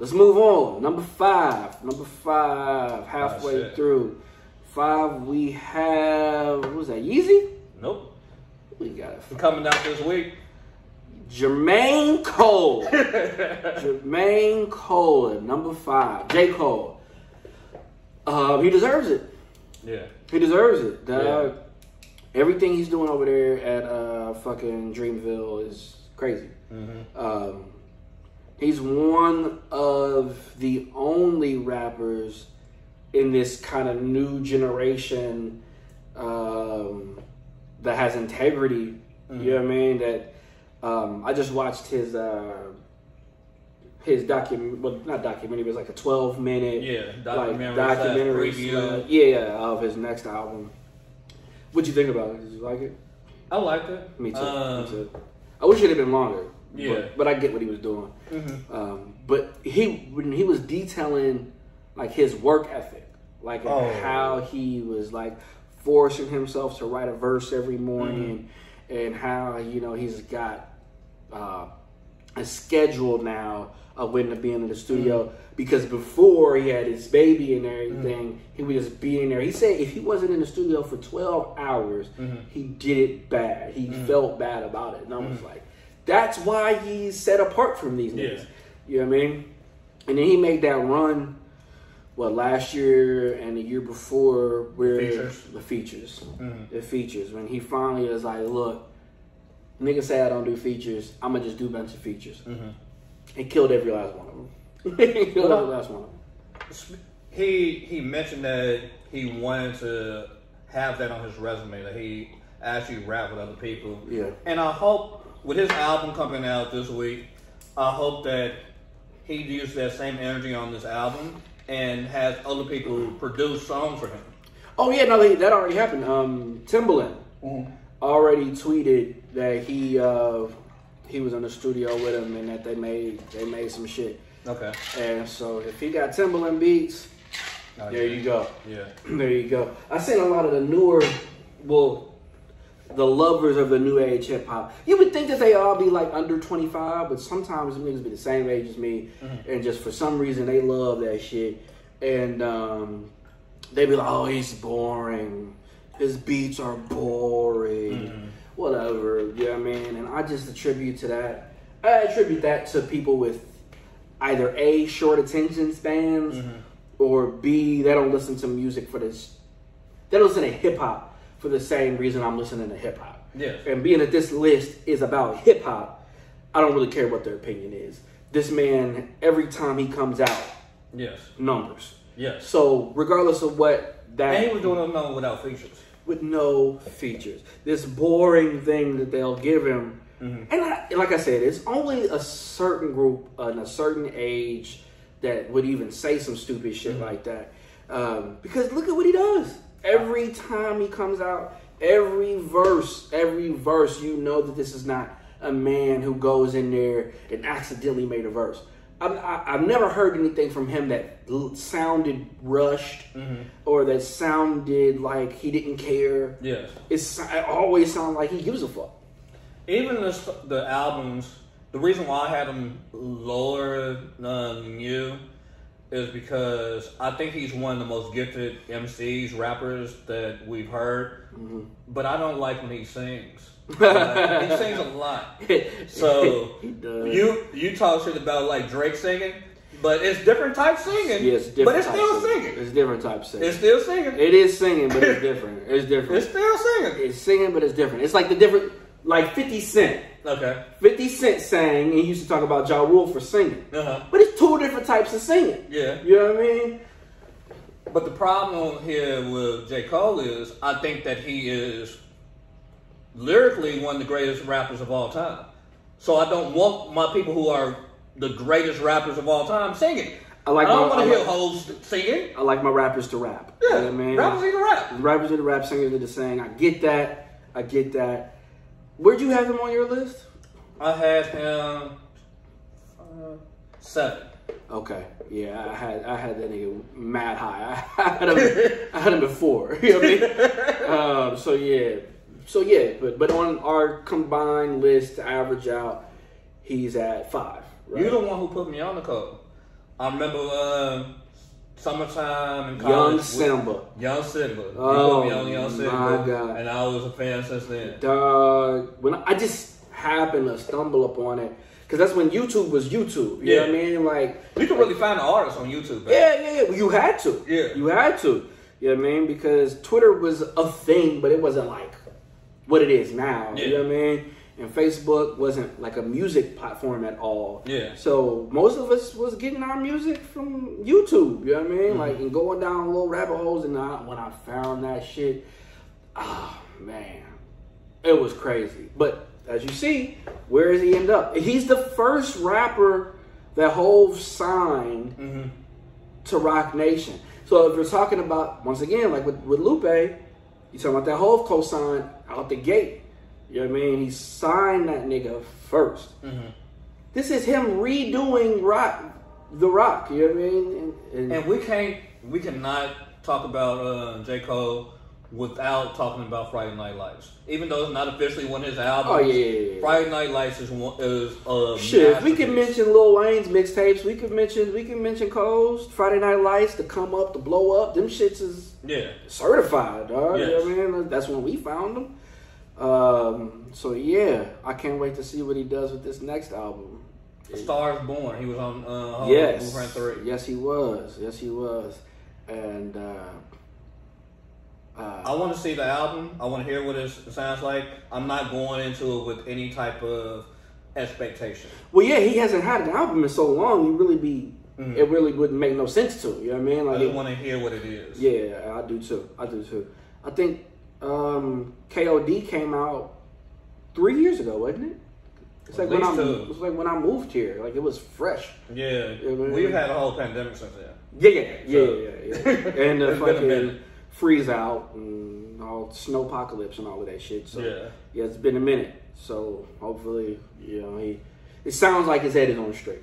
Let's move on. Number five, halfway through. 5, we have, what was that, Yeezy? Nope. We got it. Coming out this week. Jermaine Cole. Jermaine Cole at number 5. J. Cole. He deserves it. Yeah. He deserves it. Everything he's doing over there at fucking Dreamville is crazy. Mm-hmm. He's one of the only rappers in this kind of new generation that has integrity. Mm-hmm. You know what I mean? That I just watched his not documentary, but it's like a 12-minute documentary of his next album. What'd you think about it? Did you like it? I liked it. Me too. I wish it had been longer. Yeah, but I get what he was doing. Mm-hmm. But when he was detailing like his work ethic, like how he was like forcing himself to write a verse every morning, and how he's got a schedule now of when to be in the studio. Because before he had his baby and everything, he would just be in there. He said if he wasn't in the studio for 12 hours, he did it bad. He felt bad about it. And I was like, that's why he's set apart from these niggas. Yeah. You know what I mean? And then he made that run, last year and the year before, where the features. When he finally was like, look, niggas say I don't do features, I'm going to just do a bunch of features. He killed every last one of them. He mentioned that he wanted to have that on his resume, that he actually rapped with other people. Yeah. And I hope with his album coming out this week, I hope that he uses that same energy on this album and has other people produce songs for him. Oh yeah, no, that already happened. Timbaland already tweeted that he was in the studio with him and that they made some shit. Okay. And so if he got Timbaland beats, there you go. Yeah. There you go. I've seen a lot of the newer, the lovers of the new age hip hop. You would think that they all be like under 25, but sometimes niggas be the same age as me, and just for some reason they love that shit. And they be like, oh, he's boring. His beats are boring. Whatever, you know what I mean? And I just attribute that to people with either A, short attention spans, or B, they don't listen to music for this. They don't listen to hip hop for the same reason I'm listening to hip hop. Yes. And being that this list is about hip hop, I don't really care what their opinion is. This man, every time he comes out, numbers. Yes. So regardless of what that, and he was doing it without features. With no features. This boring thing that they'll give him. And like I said, it's only a certain group and a certain age that would even say some stupid shit like that. Because look at what he does. Every time he comes out, every verse, you know that this is not a man who goes in there and accidentally made a verse. I've never heard anything from him that sounded rushed or that sounded like he didn't care. Yes. It always sounds like he gives a fuck. Even the albums, the reason why I had them lower than you is because I think he's one of the most gifted MCs, rappers that we've heard. But I don't like when he sings. He sings a lot. So he does. You talk shit about like Drake singing, but it's different type singing. Yes, but it's still singing. It's different type singing. It's still singing. It is singing, but it's different. It's different. It's still singing. It's singing, but it's different. It's like the different, like 50 Cent. Okay. 50 Cent sang, and he used to talk about Ja Rule for singing. But it's two different types of singing. Yeah. You know what I mean? But the problem here with J. Cole is I think that he is lyrically one of the greatest rappers of all time. So I don't want my people who are the greatest rappers of all time singing. I don't want to hear hoes singing. I like my rappers to rap. Yeah, you know what I mean? Rappers need to rap. Rappers need to rap, singers need to sing. I get that. Where'd you have him on your list? I had him 7. Okay, yeah, I had that nigga mad high. I had him at 4. You know what I mean? So yeah, but on our combined list to average out, he's at 5. Right? You're the one who put me on the code. I remember summertime in college. Young Simba. Oh, Young Simba. my God. And I was a fan since then. Dog. When I just happened to stumble upon it, because that's when YouTube was YouTube. You know what I mean? Like, you can really find the artists on YouTube. Man. Yeah. Well, you had to. Yeah. You had to. You know what I mean? Because Twitter was a thing, but it wasn't like what it is now. Yeah. You know what I mean? And Facebook wasn't like a music platform at all. Yeah. So most of us was getting our music from YouTube. You know what I mean? Like, and going down little rabbit holes. And when I found that shit, oh man, it was crazy. But as you see, where does he end up? He's the first rapper that Hov signed to Rock Nation. So if you're talking about, once again, like with Lupe, you're talking about that Hov co-sign out the gate. You know what I mean? He signed that nigga first. This is him redoing The Rock. You know what I mean? And we cannot talk about J. Cole without talking about Friday Night Lights. Even though it's not officially one of his albums. Oh, yeah. Friday Night Lights is shit, we can mention Lil Wayne's mixtapes. We can mention Cole's Friday Night Lights, the come up, the blow up. Them shits is certified, dog. Yes. You know what I mean? That's when we found them. So yeah, I can't wait to see what he does with this next album. Stars Born. He was on Blueprint 3. Yes, he was. And I want to see the album. I want to hear what it sounds like. I'm not going into it with any type of expectation. Well, yeah, he hasn't had an album in so long. It really wouldn't make no sense to him. You know what I mean? Like, I just want to hear what it is. Yeah, I do too. I think KOD came out 3 years ago, wasn't it? It's like when I moved here. Like, it was fresh. Yeah, you know, we've had a whole pandemic since then. Yeah. And the fucking freeze out and all snowpocalypse and all of that shit. So yeah, it's been a minute. So hopefully, it sounds like his head is on straight.